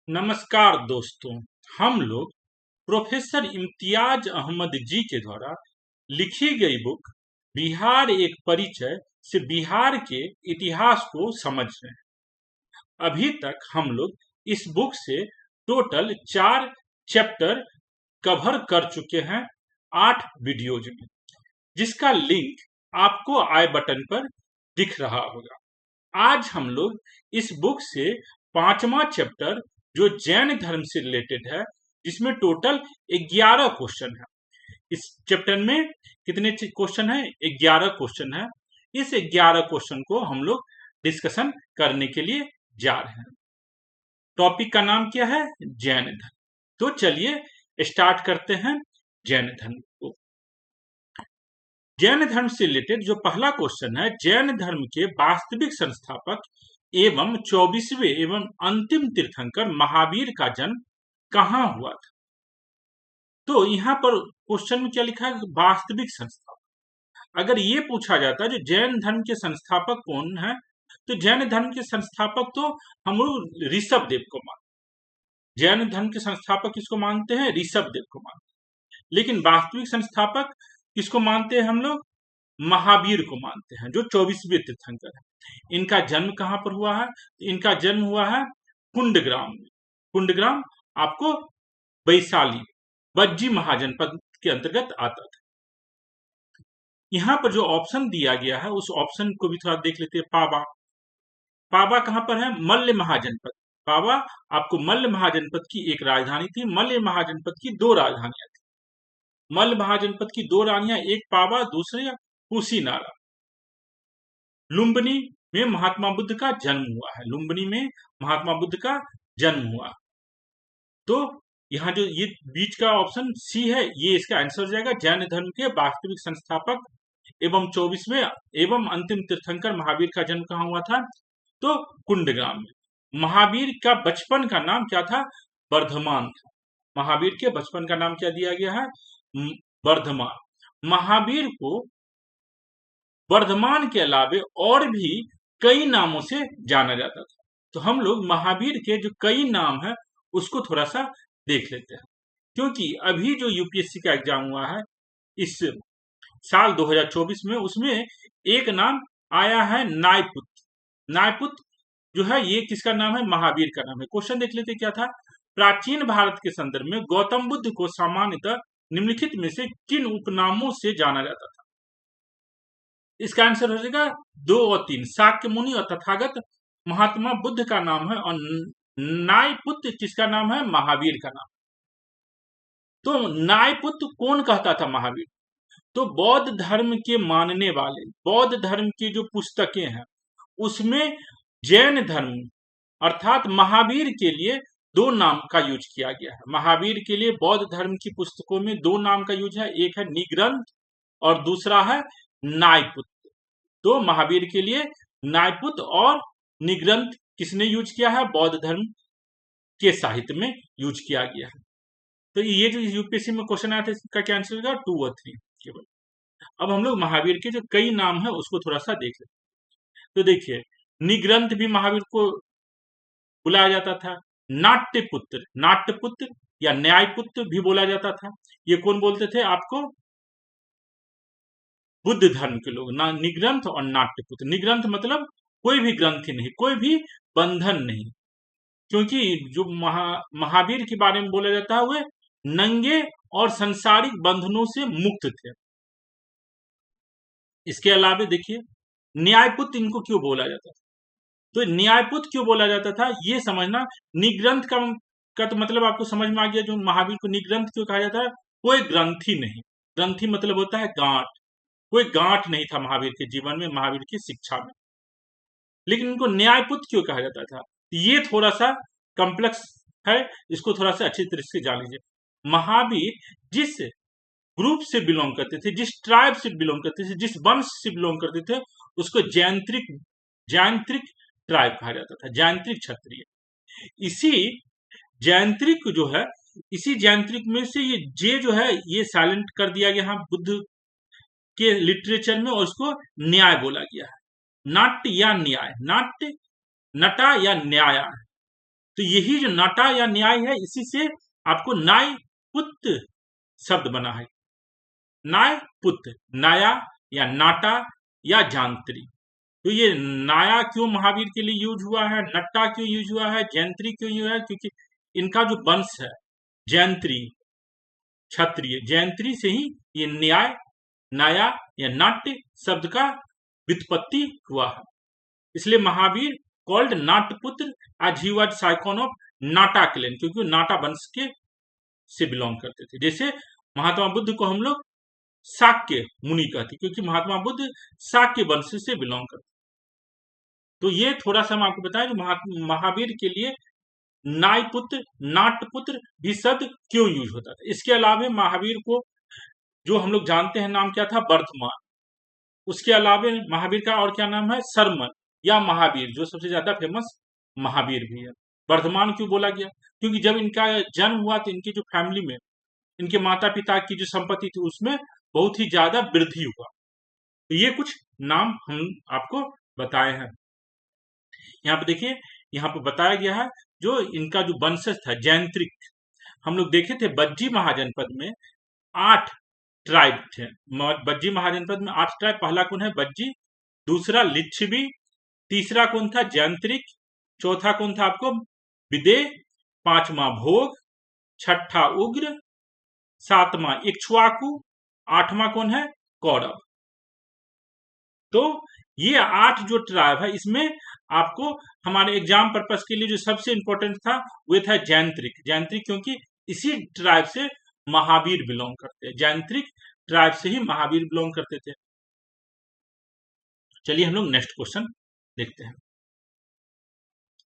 नमस्कार दोस्तों। हम लोग प्रोफेसर इम्तियाज अहमद जी के द्वारा लिखी गई बुक बिहार एक परिचय से बिहार के इतिहास को समझ रहे हैं। अभी तक हम लोग इस बुक से टोटल 4 चैप्टर कवर कर चुके हैं 8 वीडियोज में, जिसका लिंक आपको आई बटन पर दिख रहा होगा। आज हम लोग इस बुक से 5वां चैप्टर जो जैन धर्म से रिलेटेड है, जिसमें टोटल 11 क्वेश्चन है। इस चैप्टर में कितने क्वेश्चन है? 11 क्वेश्चन है। इस 11 क्वेश्चन को हम लोग डिस्कशन करने के लिए जा रहे हैं। टॉपिक का नाम क्या है? जैन धर्म। तो चलिए स्टार्ट करते हैं जैन धर्म को। जैन धर्म से रिलेटेड जो पहला क्वेश्चन है, जैन धर्म के वास्तविक संस्थापक एवं 24वें एवं अंतिम तीर्थंकर महावीर का जन्म कहाँ हुआ था? तो यहाँ पर क्वेश्चन में क्या लिखा है? वास्तविक संस्थापक। अगर ये पूछा जाता है जो जैन धर्म के संस्थापक कौन है, तो जैन धर्म के संस्थापक तो हम लोग ऋषभ देव को मानते हैं। जैन धर्म के संस्थापक किसको मानते हैं? ऋषभ देव को मानते हैं। लेकिन वास्तविक संस्थापक किसको मानते हैं? हम लोग महावीर को मानते हैं, जो 24वें तीर्थंकर है। इनका जन्म कहां पर हुआ है? इनका जन्म हुआ है कुंडग्राम में। कुंडग्राम आपको वैशाली बज्जी महाजनपद के अंतर्गत आता था। यहाँ पर जो ऑप्शन दिया गया है उस ऑप्शन को भी थोड़ा देख लेते हैं। पावा, पावा कहां पर है? मल्ल महाजनपद। पावा आपको मल्ल महाजनपद की एक राजधानी थी। मल्ल महाजनपद की 2 राजधानियां थी। मल्ल महाजनपद की 2 रानियां, एक पावा, दूसरी कुशीनारा। लुम्बिनी में महात्मा बुद्ध का जन्म हुआ है। लुम्बिनी में महात्मा बुद्ध का जन्म हुआ। तो यहाँ जो ये बीच का ऑप्शन सी है, ये इसका आंसर हो जाएगा। जैन धर्म के वास्तविक संस्थापक एवं 24वें एवं अंतिम तीर्थंकर महावीर का जन्म कहाँ हुआ था? तो कुंडग्राम में। महावीर का बचपन का नाम क्या था? वर्धमान था। महावीर के बचपन का नाम क्या दिया गया है? वर्धमान। महावीर को वर्धमान के अलावे और भी कई नामों से जाना जाता था। तो हम लोग महावीर के जो कई नाम है उसको थोड़ा सा देख लेते हैं, क्योंकि अभी जो यूपीएससी का एग्जाम हुआ है इस साल 2024 में, उसमें एक नाम आया है नायपुत। नायपुत जो है ये किसका नाम है? महावीर का नाम है। क्वेश्चन देख लेते क्या था? प्राचीन भारत के संदर्भ में गौतम बुद्ध को सामान्यतः निम्नलिखित में से किन उपनामों से जाना जाता था? इसका आंसर हो जाएगा 2 और 3। शाक्य मुनि और तथागत महात्मा बुद्ध का नाम है, और नायपुत्र किसका नाम है? महावीर का नाम। तो नायपुत्र कौन कहता था महावीर? तो बौद्ध धर्म के मानने वाले, बौद्ध धर्म की जो पुस्तकें हैं उसमें जैन धर्म अर्थात महावीर के लिए 2 नाम का यूज किया गया है। महावीर के लिए बौद्ध धर्म की पुस्तकों में 2 नाम का यूज है। एक है निग्रंथ और दूसरा है नायपुत्र। तो महावीर के लिए नायपुत्र और निग्रंथ किसने यूज किया है? बौद्ध धर्म के साहित्य में यूज किया गया है। तो ये जो यूपीएससी में क्वेश्चन आया था इसका क्या आंसर होगा? 2 और 3 केवल। अब हम लोग महावीर के जो कई नाम है उसको थोड़ा सा देख लेते हैं। तो देखिए, निग्रंथ भी महावीर को बुलाया जाता था। नाट्यपुत्र, नाट्यपुत्र या न्यायपुत्र भी बोला जाता था। ये कौन बोलते थे आपको? बुद्ध धर्म के लोग। ना निग्रंथ और नाट्यपुत्र। निग्रंथ मतलब कोई भी ग्रंथि नहीं, कोई भी बंधन नहीं, क्योंकि जो महावीर के बारे में बोला जाता है वे नंगे और संसारिक बंधनों से मुक्त थे। इसके अलावा देखिए, न्यायपुत्र इनको क्यों बोला जाता था? तो न्यायपुत्र क्यों बोला जाता था ये समझना। निग्रंथ का तो मतलब आपको समझ में आ गया। जो महावीर को निग्रंथ क्यों कहा जाता है? कोई ग्रंथि नहीं। ग्रंथि मतलब होता है गांठ। कोई गांठ नहीं था महावीर के जीवन में, महावीर की शिक्षा में। लेकिन इनको न्यायपुत्र क्यों कहा जाता था? ये थोड़ा सा कॉम्प्लेक्स है, इसको थोड़ा सा अच्छी तरह से जान लीजिए। महावीर जिस ग्रुप से बिलोंग करते थे, जिस ट्राइब से बिलोंग करते थे, जिस वंश से बिलोंग करते थे, उसको जैंत्रिक जैंत्रिक ट्राइब कहा जाता था, जैंत्रिक क्षत्रिय। इसी जैंत्रिक जो है, इसी जैंत्रिक में से ये जे जो है ये साइलेंट कर दिया गया बुद्ध के लिटरेचर में, और उसको न्याय बोला गया है। नाट्य या न्याय, नाट्य नटा या न्याय। तो यही जो नाटा या न्याय है, इसी से आपको नाय पुत्र शब्द बना है। नाय पुत्र, नाया या नाटा या जांत्री। तो ये नाया क्यों महावीर के लिए यूज हुआ है, नट्टा क्यों यूज हुआ है, जैंत्री क्यों यूज हुआ है, क्योंकि इनका जो वंश है जैंत्री क्षत्रिय, जैंत्री से ही ये न्याय नाया या नाट्य शब्द का व्युत्पत्ति हुआ है। इसलिए Mahavir called Nataputra as he was scion of Nata clan, क्योंकि वो नाटा वंश के से बिलोंग करते थे। जैसे महात्मा बुद्ध को हम लोग शाक्य मुनि कहते, क्योंकि महात्मा बुद्ध शाक्य वंश से बिलोंग करते। तो ये थोड़ा सा हम आपको बताएं जो महावीर के लिए नायपुत्र नाटपुत्र भी शब्द क्यों यूज होता था। इसके अलावा महावीर को जो हम लोग जानते हैं नाम क्या था, वर्धमान। उसके अलावा महावीर का और क्या नाम है, शर्मन या महावीर, जो सबसे ज्यादा फेमस महावीर भी है। वर्धमान क्यों बोला गया, क्योंकि जब इनका जन्म हुआ तो इनकी जो फैमिली में इनके माता पिता की जो संपत्ति थी उसमें बहुत ही ज्यादा वृद्धि हुआ। तो ये कुछ नाम हम आपको बताए हैं। यहाँ पे देखिए, यहाँ पे बताया गया है जो इनका जो वंशज था जैंत्रिक। हम लोग देखे थे बज्जी महाजनपद में 8 ट्राइब थे। बज्जी महाजनपद में 8 ट्राइब। पहला कौन है, बज्जी। दूसरा लिच्छवी। तीसरा कौन था, जैंत्रिक। चौथा कौन था आपको, विदेह। पांचवा भोग। छठा उग्र। सातवां इक्ष्वाकु। आठवां कौन है, कौरव। तो ये 8 जो ट्राइब है, इसमें आपको हमारे एग्जाम पर्पस के लिए जो सबसे इंपॉर्टेंट था वो था जैंत्रिक। जैंत्रिक क्योंकि इसी ट्राइब से महावीर बिलोंग करते हैं, जैंत्रिक ट्राइब से ही महावीर बिलोंग करते थे। चलिए हम लोग नेक्स्ट क्वेश्चन देखते हैं।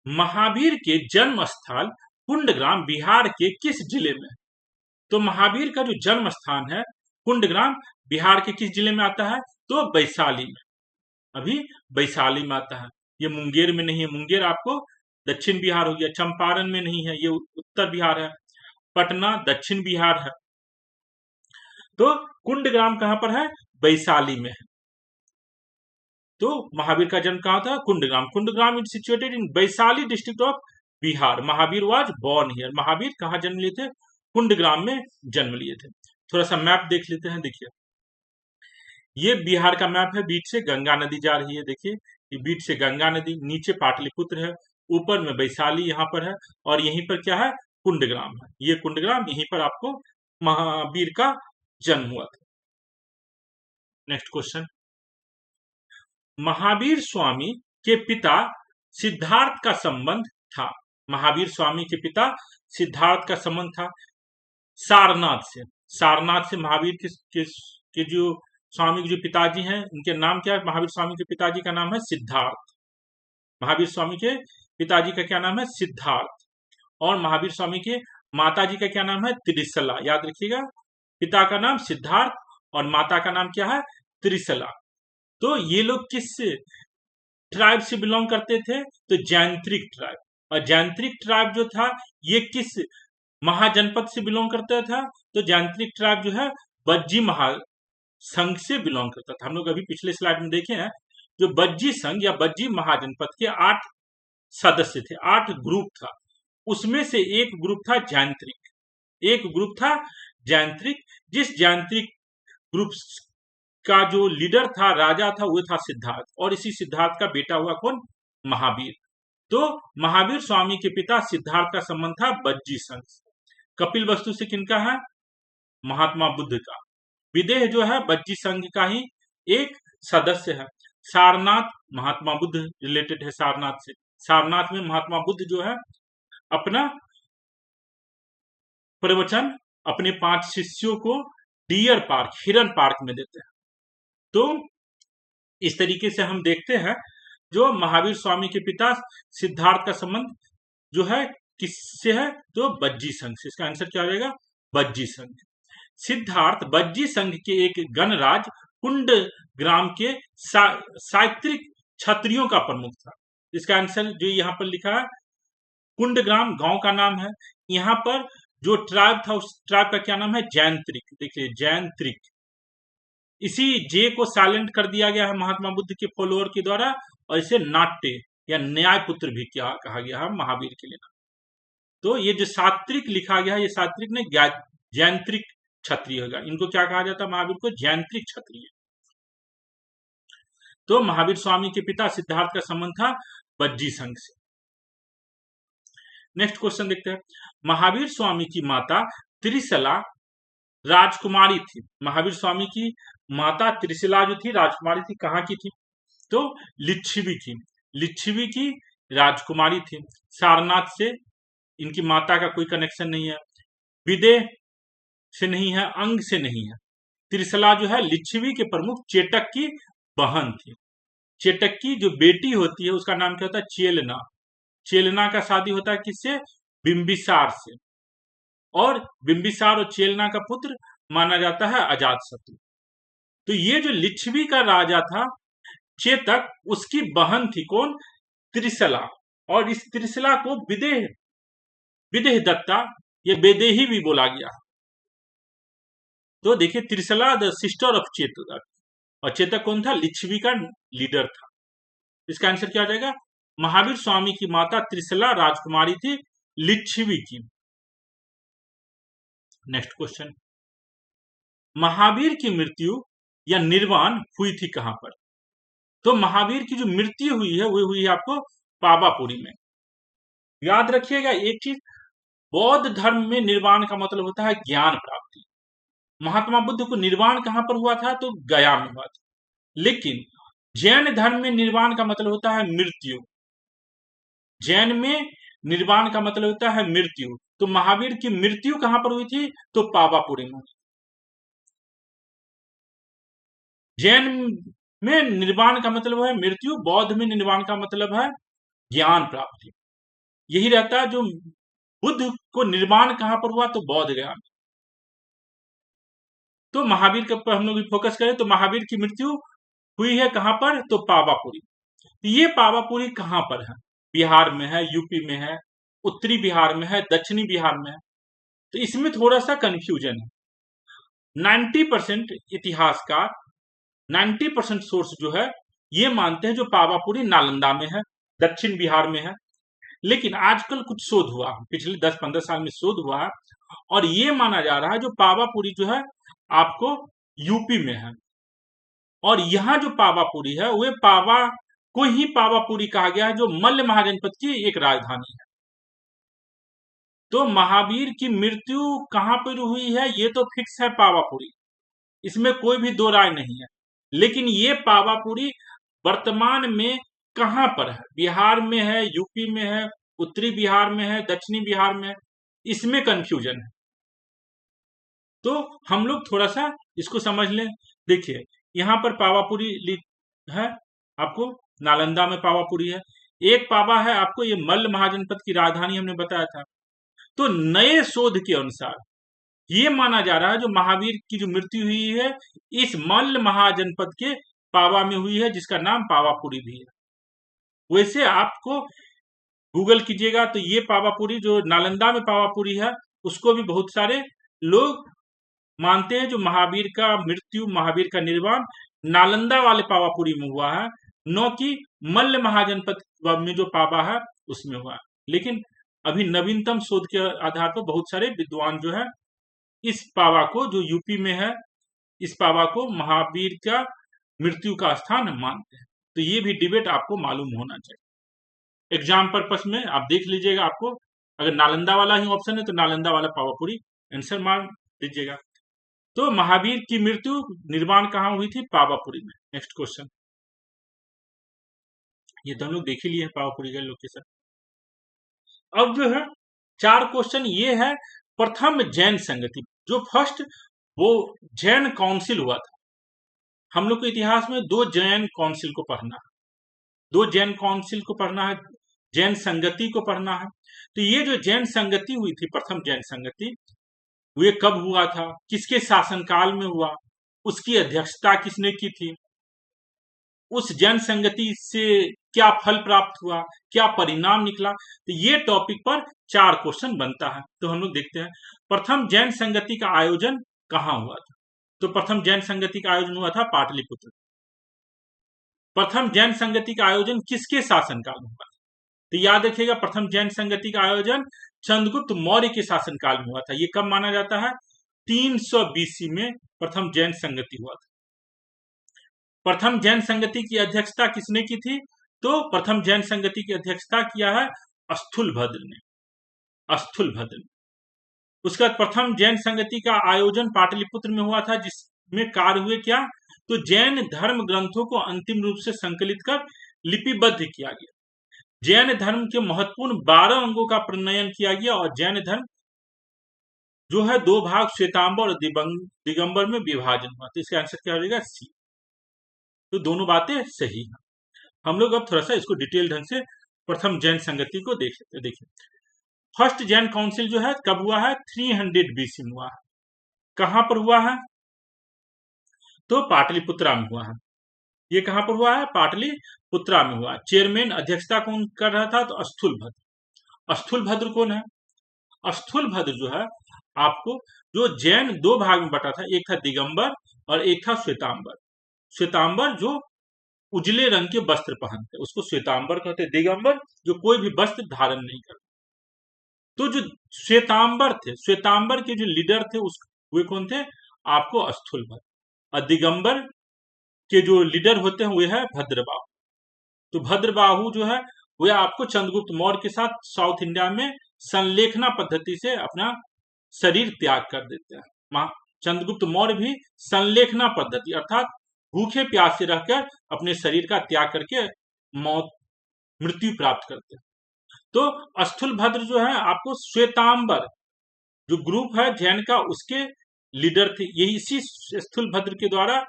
महावीर के जन्म स्थल कुंडग्राम बिहार के किस जिले में। तो महावीर का जो जन्म स्थान है कुंडग्राम बिहार के किस जिले में आता है, तो वैशाली में। अभी वैशाली में आता है, ये मुंगेर में नहीं है। मुंगेर आपको दक्षिण बिहार हो गया। चंपारण में नहीं है, ये उत्तर बिहार है। पटना दक्षिण बिहार है। तो कुंडग्राम कहां पर है, वैशाली में है। तो महावीर का जन्म कहां था, Kundagram. Kundagram is situated in Vaishali district of Bihar. Mahavir was born here. Mahavir कहां जन्म लिए थे, कुंडग्राम में जन्म लिए थे। थोड़ा सा मैप देख लेते हैं। देखिए ये बिहार का मैप है, बीच से गंगा नदी जा रही है। देखिए ये बीच से गंगा नदी, नीचे पाटलिपुत्र है, ऊपर में वैशाली यहाँ पर है, और यहीं पर क्या है, कुंडग्राम है। ये कुंडग्राम, यहीं पर आपको महावीर का जन्म हुआ था। नेक्स्ट क्वेश्चन, महावीर स्वामी के पिता सिद्धार्थ का संबंध था। महावीर स्वामी के पिता सिद्धार्थ का संबंध था सारनाथ से। सारनाथ से महावीर के जो स्वामी के जो पिताजी हैं उनके नाम क्या है, महावीर स्वामी के पिताजी का नाम है सिद्धार्थ। महावीर स्वामी के पिताजी का क्या नाम है, सिद्धार्थ। और महावीर स्वामी के माताजी का क्या नाम है, त्रिशला। याद रखिएगा, पिता का नाम सिद्धार्थ और माता का नाम क्या है, त्रिशला। तो ये लोग किस ट्राइब से बिलोंग करते थे, तो जैंत्रिक ट्राइब। और जैंत्रिक ट्राइब जो था ये किस महाजनपद से बिलोंग करता था, तो जैंत्रिक ट्राइब जो है बज्जी महासंघ से बिलोंग करता था। हम लोग अभी पिछले स्लाइड में देखे हैं, जो बज्जी संघ या बज्जी महाजनपद के 8 सदस्य थे, 8 ग्रुप था। उसमें से एक ग्रुप था जैंत्रिक, एक ग्रुप था जैंत्रिक। जिस जैंत्रिक ग्रुप का जो लीडर था, राजा था, वो था सिद्धार्थ। और इसी सिद्धार्थ का बेटा हुआ कौन, महावीर। तो महावीर स्वामी के पिता सिद्धार्थ का संबंध था बज्जी संघ। कपिल वस्तु से किनका है, महात्मा बुद्ध का। विदेह जो है बज्जी संघ का ही एक सदस्य है। सारनाथ महात्मा बुद्ध रिलेटेड है सारनाथ से। सारनाथ में महात्मा बुद्ध जो है अपना प्रवचन अपने 5 शिष्यों को डियर पार्क, हिरन पार्क में देते हैं। तो इस तरीके से हम देखते हैं जो महावीर स्वामी के पिता सिद्धार्थ का संबंध जो है किससे है, तो बज्जी संघ से। इसका आंसर क्या रहेगा, बज्जी संघ। सिद्धार्थ बज्जी संघ के एक गणराज कुंड ग्राम के साइत्रिक क्षत्रियों का प्रमुख था। इसका आंसर जो यहाँ पर लिखा है, कुंडग्राम गांव का नाम है। यहाँ पर जो ट्राइब था उस ट्राइब का क्या नाम है, जैंत्रिक। देखिए जैंत्रिक, इसी जे को साइलेंट कर दिया गया है महात्मा बुद्ध के फॉलोअर के द्वारा, और इसे नाट्य या न्याय पुत्र भी क्या कहा गया है महावीर के लिए। तो ये जो सात्विक लिखा गया है, ये सात्विक ने जैंत्रिक क्षत्रिय होगा। इनको क्या कहा जाता है? महावीर को जैंत्रिक क्षत्रिय। तो महावीर स्वामी के पिता सिद्धार्थ का संबंध था बज्जी संघ से। नेक्स्ट क्वेश्चन देखते हैं। महावीर स्वामी की माता त्रिशला राजकुमारी थी। महावीर स्वामी की माता त्रिशला जो थी राजकुमारी थी, कहाँ की थी? तो लिच्छवी की, लिच्छवी की राजकुमारी थी। सारनाथ से इनकी माता का कोई कनेक्शन नहीं है, विदेह से नहीं है, अंग से नहीं है। त्रिशला जो है लिच्छवी के प्रमुख चेटक की बहन थी। चेटक की जो बेटी होती है उसका नाम क्या होता है? चेलना। चेलना का शादी होता है किससे? बिंबिसार से। और बिंबिसार और चेलना का पुत्र माना जाता है अजातशत्रु। तो ये जो लिच्छवी का राजा था चेतक, उसकी बहन थी कौन? त्रिशला। और इस त्रिशला को विदेह विदेह दत्ता या वेदेही भी बोला गया। तो देखिए Trishala the sister of Chetak, और चेतक कौन था? लिच्छवी का लीडर था। इसका आंसर क्या आ जाएगा? महावीर स्वामी की माता त्रिशला राजकुमारी थी लिच्छवी की। नेक्स्ट क्वेश्चन, महावीर की मृत्यु या निर्वाण हुई थी कहां पर? तो महावीर की जो मृत्यु हुई है वो हुई है आपको पावापुरी में। याद रखिएगा एक चीज, बौद्ध धर्म में निर्वाण का मतलब होता है ज्ञान प्राप्ति। महात्मा बुद्ध को निर्वाण कहां पर हुआ था? तो गया में हुआ था। लेकिन जैन धर्म में निर्वाण का मतलब होता है मृत्यु। जैन में निर्वाण का मतलब होता है मृत्यु। तो महावीर की मृत्यु कहां पर हुई थी? तो पावापुरी में। जैन में निर्वाण का मतलब है मृत्यु, बौद्ध में निर्वाण का मतलब है ज्ञान प्राप्ति। यही रहता है। जो बुद्ध को निर्वाण कहां पर हुआ? तो बौद्ध गया में। तो महावीर के ऊपर हम लोग फोकस करें तो महावीर की मृत्यु हुई है कहां पर? तो पावापुरी। ये पावापुरी कहां पर है? बिहार में है, यूपी में है, उत्तरी बिहार में है, दक्षिणी बिहार में है। तो इसमें थोड़ा सा कंफ्यूजन है। 90% इतिहासकार, 90% सोर्स जो है ये मानते हैं जो पावापुरी नालंदा में है, दक्षिण बिहार में है। लेकिन आजकल कुछ शोध हुआ, पिछले 10-15 साल में शोध हुआ है, और ये माना जा रहा है जो पावापुरी जो है आपको यूपी में है। और यहाँ जो पावापुरी है वह पावा को ही पावापुरी कहा गया है, जो मल्ल महाजनपद की एक राजधानी है। तो महावीर की मृत्यु कहां पर हुई है? ये तो फिक्स है पावापुरी, इसमें कोई भी दो राय नहीं है। लेकिन ये पावापुरी वर्तमान में कहां पर है? बिहार में है, यूपी में है, उत्तरी बिहार में है, दक्षिणी बिहार में है, इसमें कंफ्यूजन है। तो हम लोग थोड़ा सा इसको समझ लें। देखिए यहां पर पावापुरी है, आपको नालंदा में पावापुरी है। एक पावा है आपको ये मल्ल महाजनपद की राजधानी हमने बताया था। तो नए शोध के अनुसार ये माना जा रहा है जो महावीर की जो मृत्यु हुई है इस मल्ल महाजनपद के पावा में हुई है, जिसका नाम पावापुरी भी है। वैसे आपको गूगल कीजिएगा तो ये पावापुरी जो नालंदा में पावापुरी है उसको भी बहुत सारे लोग मानते हैं जो महावीर का मृत्यु, महावीर का निर्वाण नालंदा वाले पावापुरी में हुआ है, न कि मल्ल महाजनपद में जो पावा है उसमें हुआ है। लेकिन अभी नवीनतम शोध के आधार पर बहुत सारे विद्वान जो है इस पावा को, जो यूपी में है, इस पावा को महावीर का मृत्यु का स्थान मानते हैं। तो ये भी डिबेट आपको मालूम होना चाहिए। एग्जाम पर्पस में आप देख लीजिएगा, आपको अगर नालंदा वाला ही ऑप्शन है तो नालंदा वाला पावापुरी आंसर मान दीजिएगा। तो महावीर की मृत्यु निर्वाण कहां हुई थी? पावापुरी में। नेक्स्ट क्वेश्चन, ये तो हम लोग देख ही लिए पावापुरी का लोकेशन। अब जो है 4 क्वेश्चन ये है। प्रथम जैन संगति, जो फर्स्ट वो जैन काउंसिल हुआ था। हम लोग के इतिहास में 2 जैन काउंसिल को पढ़ना है, 2 जैन काउंसिल को पढ़ना है, जैन संगति को पढ़ना है। तो ये जो जैन संगति हुई थी, प्रथम जैन संगति, ये कब हुआ था, किसके शासनकाल में हुआ, उसकी अध्यक्षता किसने की थी, उस जन संगति से क्या फल प्राप्त हुआ, क्या परिणाम निकला। तो ये टॉपिक पर 4 क्वेश्चन बनता है। तो हम लोग देखते हैं प्रथम जैन संगति का आयोजन कहां हुआ था। तो प्रथम जैन संगति का आयोजन हुआ था पाटलिपुत्र। प्रथम जैन संगति का आयोजन किसके शासनकाल में हुआ था? तो याद रखिएगा, प्रथम जैन संगति का आयोजन चंद्रगुप्त मौर्य के शासनकाल में हुआ था। ये कब माना जाता है? 300 बीसी में प्रथम जैन संगति हुआ था। प्रथम जैन संगति की अध्यक्षता किसने की थी? तो प्रथम जैन संगति की अध्यक्षता किया है स्थूलभद्र ने। स्थूलभद्र ने। उसके बाद प्रथम जैन संगति का आयोजन पाटलिपुत्र में हुआ था, जिसमें कार्य हुए क्या? तो जैन धर्म ग्रंथों को अंतिम रूप से संकलित कर लिपिबद्ध किया गया। जैन धर्म के महत्वपूर्ण 12 अंगों का प्रणयन किया गया और जैन धर्म जो है 2 भाग श्वेतांबर और दिगंबर में विभाजन हुआ। तो इसका आंसर क्या हो जाएगा? सी। तो दोनों बातें सही हैं। हम लोग अब थोड़ा सा इसको डिटेल ढंग से प्रथम जैन संगति को देख लेते हैं। देखिए, फर्स्ट जैन काउंसिल जो है कब हुआ है? 300 बीसी में हुआ है। कहां पर हुआ है? तो पाटलिपुत्रा में हुआ है। ये कहां पर हुआ है? पाटलिपुत्रा में हुआ। चेयरमैन अध्यक्षता कौन कर रहा था? तो स्थूलभद्र। स्थूलभद्र कौन है? स्थूलभद्र जो है आपको, जो जैन 2 भाग में बटा था, एक था दिगंबर और एक था श्वेतांबर। श्वेतांबर जो उजले रंग के वस्त्र पहनते उसको श्वेतांबर कहते। दिगंबर जो कोई भी वस्त्र धारण नहीं करते। तो जो श्वेतांबर थे, श्वेतांबर के जो लीडर थे उस वे कौन थे? आपको स्थूलभद्र। और दिगंबर के जो लीडर होते हैं वे है भद्रबाहु। तो भद्रबाहु जो है वे आपको चंद्रगुप्त मौर्य के साथ साउथ इंडिया में संलेखना पद्धति से अपना शरीर त्याग कर देते हैं। चंद्रगुप्त मौर्य भी संलेखना पद्धति अर्थात भूखे प्यासे रहकर अपने शरीर का त्याग करके मृत्यु प्राप्त करते हैं। तो स्थूलभद्र जो है आपको श्वेतांबर जो ग्रुप है जैन का उसके लीडर थे। यही इसी स्थूलभद्र के द्वारा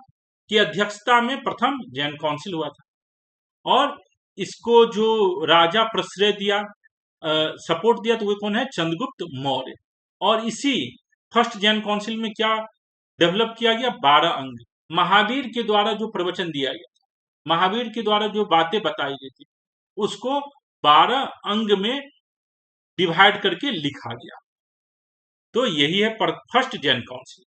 की अध्यक्षता में प्रथम जैन काउंसिल हुआ था। और इसको जो राजा प्रश्रय दिया, सपोर्ट दिया, तो वो कौन है? चंद्रगुप्त मौर्य। और इसी फर्स्ट जैन काउंसिल में क्या डेवलप किया गया? 12 अंग। महावीर के द्वारा जो प्रवचन दिया गया, महावीर के द्वारा जो बातें बताई गई थी, उसको 12 अंग में डिवाइड करके लिखा गया। तो यही है first Jan council.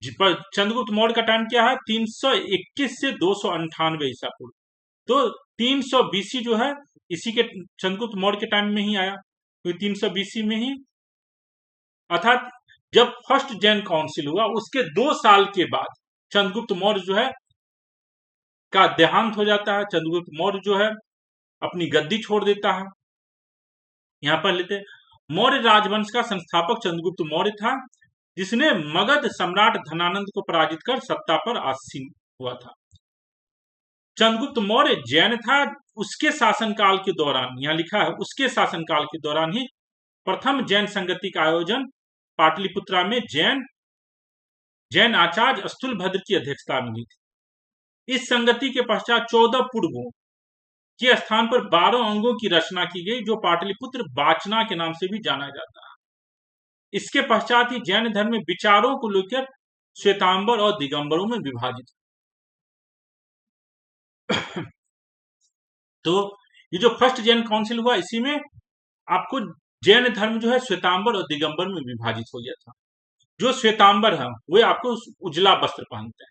Chandragupta Maurya का टाइम क्या है? 321 से 298 ईसा पूर्व। तो 300 बीसी जो है इसी के चंद्रगुप्त मौर्य के टाइम में ही आया। तो 300 बीसी में ही, अर्थात जब फर्स्ट जैन काउंसिल हुआ उसके 2 साल के बाद चंद्रगुप्त मौर्य जो है का देहांत हो जाता है। चंद्रगुप्त मौर्य जो है अपनी गद्दी छोड़ देता है। यहां पर लेते, मौर्य राजवंश का संस्थापक चंद्रगुप्त मौर्य था, जिसने मगध सम्राट धनानंद को पराजित कर सत्ता पर आसीन हुआ था। चंद्रगुप्त मौर्य जैन था। उसके शासनकाल के दौरान, यहां लिखा है उसके शासनकाल के दौरान ही प्रथम जैन संगति का आयोजन पाटलिपुत्रा में जैन आचार्य स्थूलभद्र की अध्यक्षता में हुई थी। इस संगति के पश्चात 14 पूर्वों के स्थान पर 12 अंगों की रचना की गई, जो पाटलिपुत्र वाचना के नाम से भी जाना जाता है। इसके पश्चात ही जैन धर्म में विचारों को लेकर श्वेतांबर और दिगंबरों में विभाजित। तो ये जो फर्स्ट जैन काउंसिल हुआ, इसी में आपको जैन धर्म जो है श्वेतांबर और दिगंबर में विभाजित हो गया था। जो श्वेतांबर है वे आपको उजला वस्त्र पहनते हैं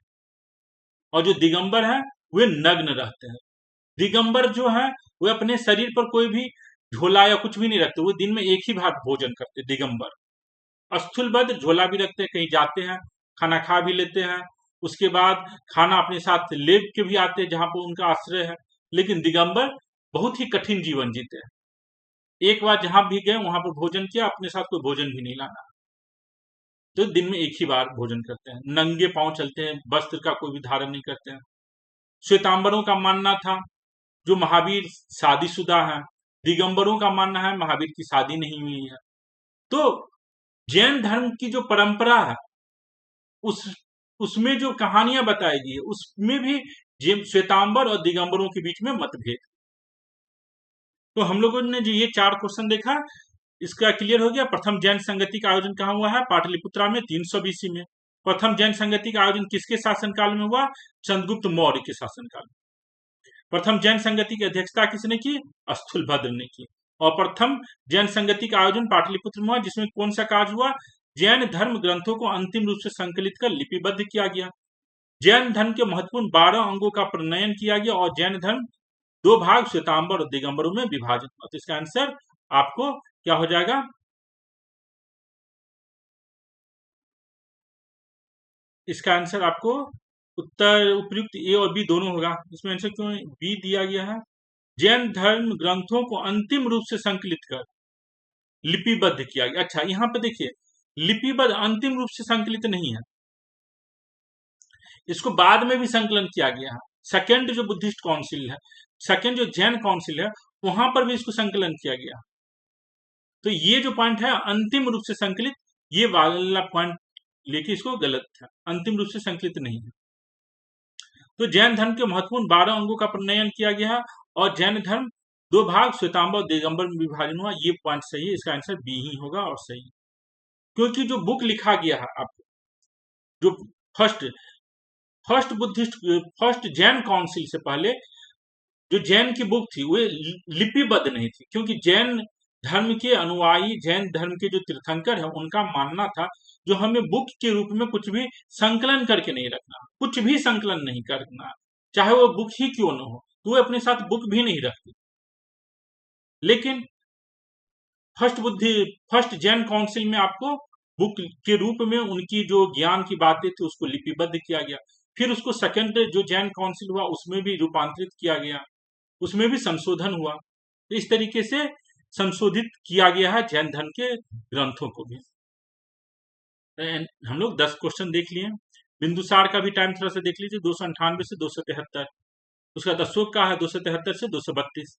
और जो दिगंबर है वे नग्न रहते हैं। दिगंबर जो है वे अपने शरीर पर कोई भी झोला या कुछ भी नहीं रखते, वो दिन में एक ही बार भोजन करते दिगंबर। स्थूलभद्र झोला भी रखते हैं, कहीं जाते हैं खाना खा भी लेते हैं, उसके बाद खाना अपने साथ ले के भी आते हैं जहां पर उनका आश्रय है। लेकिन दिगंबर बहुत ही कठिन जीवन जीते हैं। एक बार जहां भी गए वहां पर भोजन किया, अपने साथ कोई भोजन भी नहीं लाना। तो दिन में एक ही बार भोजन करते हैं, नंगे पांव चलते हैं, वस्त्र का कोई भी धारण नहीं करते हैं। श्वेतांबरों का मानना था जो महावीर शादीशुदा है, दिगंबरों का मानना है महावीर की शादी नहीं हुई है। तो जैन धर्म की जो परंपरा है उसमें जो कहानियां बताई गई है उसमें भी श्वेतांबर और दिगंबरों के बीच में मतभेद। तो हम लोगों ने जो ये 4 क्वेश्चन देखा, इसका क्लियर हो गया। प्रथम जैन संगति का आयोजन कहाँ हुआ है? पाटलिपुत्रा में 300 बीसी में। प्रथम जैन संगति का आयोजन किसके शासनकाल में हुआ? चंद्रगुप्त मौर्य के शासनकाल में। प्रथम जैन संगति की अध्यक्षता किसने की? स्थूलभद्र ने की। और प्रथम जैन संगति का आयोजन पाटलिपुत्र में हुआ, जिसमें कौन सा कार्य हुआ? जैन धर्म ग्रंथों को अंतिम रूप से संकलित कर लिपिबद्ध किया गया। जैन धर्म के महत्वपूर्ण 12 अंगों का प्रणयन किया गया और जैन धर्म 2 भाग श्वेतांबर और दिगंबरों में विभाजित हुआ। तो इसका आंसर आपको क्या हो जाएगा, इसका आंसर आपको उत्तर उपयुक्त ए और बी दोनों होगा। इसमें आंसर क्यों बी दिया गया है? जैन धर्म ग्रंथों को अंतिम रूप से संकलित कर लिपिबद्ध किया गया। अच्छा, यहाँ पे देखिए, लिपिबद्ध अंतिम रूप से संकलित नहीं है, इसको बाद में भी संकलन किया गया है। सेकेंड जो बुद्धिस्ट काउंसिल है, सेकेंड जो जैन काउंसिल है, वहां पर भी इसको संकलन किया गया। तो ये जो पॉइंट है अंतिम रूप से संकलित, ये वाला पॉइंट लेके इसको गलत है, अंतिम रूप से संकलित नहीं है। तो जैन धर्म के महत्वपूर्ण 12 अंगों का प्रणयन किया गया है और जैन धर्म 2 भाग श्वेतांबर और दिगंबर में विभाजन हुआ। ये पॉइंट सही है, इसका आंसर बी ही होगा और सही है। क्योंकि जो बुक लिखा गया है आपको, जो first Buddhist first Jan council से पहले जो जैन की बुक थी वो लिपिबद्ध नहीं थी, क्योंकि जैन धर्म के अनुयायी, जैन धर्म के जो तीर्थंकर है, उनका मानना था जो हमें बुक के रूप में कुछ भी संकलन करके नहीं रखना, कुछ भी संकलन नहीं करना, चाहे वो बुक ही क्यों न हो, तो वो अपने साथ बुक भी नहीं रखती। लेकिन फर्स्ट जैन काउंसिल में आपको बुक के रूप में उनकी जो ज्ञान की बातें थी उसको लिपिबद्ध किया गया। फिर उसको सेकंड जो जैन काउंसिल हुआ उसमें भी रूपांतरित किया गया, उसमें भी संशोधन हुआ। तो इस तरीके से संशोधित किया गया है जैन धर्म के ग्रंथों को भी। हम लोग 10 क्वेश्चन देख लिए। बिंदुसार का भी टाइम थोड़ा सा देख लीजिए, 298 से 273। उसका अशोक का है 273 से 232।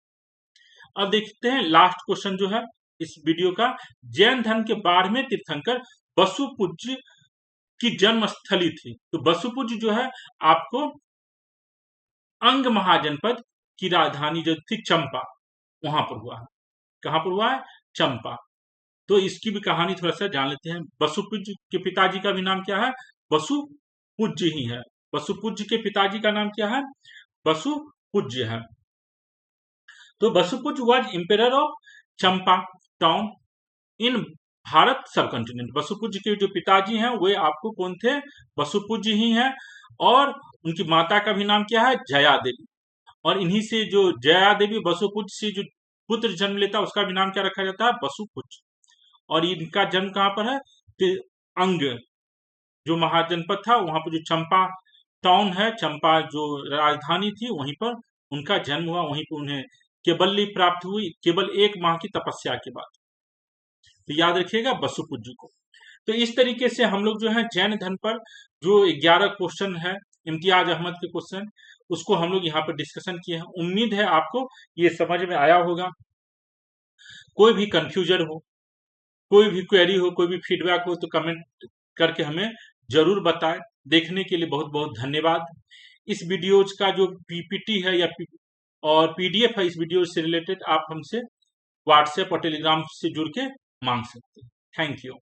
अब देखते हैं लास्ट क्वेश्चन जो है इस वीडियो का। जैन धर्म के 12वें तीर्थंकर बसुपूज्य की जन्म स्थली थी। तो बसुपूज्य जो है आपको अंग महाजनपद की राजधानी जो थी चंपा, वहां पर हुआ है। कहां पर हुआ है? चंपा। तो इसकी भी कहानी थोड़ा सा जान लेते हैं। बसुपूज्य के पिताजी का भी नाम क्या है? बसुपूज्य ही है। बसुपूज्य के पिताजी का नाम क्या है? बसुपूज्य है। तो Vasupujya was emperor of Champa town in Bharat subcontinent. बसुपूज्य के जो पिताजी हैं वे आपको कौन थे? बसुपूज्य ही हैं। और उनकी माता का भी नाम क्या है? जया देवी। और इन्हीं से जो जया देवी बसुपूज्य से जो पुत्र जन्म लेता है उसका भी नाम क्या रखा जाता है? बसुपूज्य। और इनका जन्म कहाँ पर है? अंग जो महाजनपद था वहां पर जो चंपा टाउन है, चंपा जो राजधानी थी, वहीं पर उनका जन्म हुआ। वहीं पर उन्हें केवल्ली प्राप्त हुई, केवल 1 माह की तपस्या के बाद। तो याद रखिएगा बसुपूज्य को। तो इस तरीके से हम लोग जो है जैन धर्म पर जो 11 क्वेश्चन है इम्तियाज अहमद के क्वेश्चन, उसको हम लोग यहाँ पर डिस्कशन किए हैं। उम्मीद है आपको ये समझ में आया होगा। कोई भी कंफ्यूजन हो, कोई भी क्वेरी हो, कोई भी फीडबैक हो, तो कमेंट करके हमें जरूर बताएं। देखने के लिए बहुत बहुत धन्यवाद। इस वीडियोज का जो पीपीटी है या और पीडीएफ है इस वीडियो से रिलेटेड, आप हमसे व्हाट्सएप और टेलीग्राम से जुड़ के मांग सकते हैं। Thank you.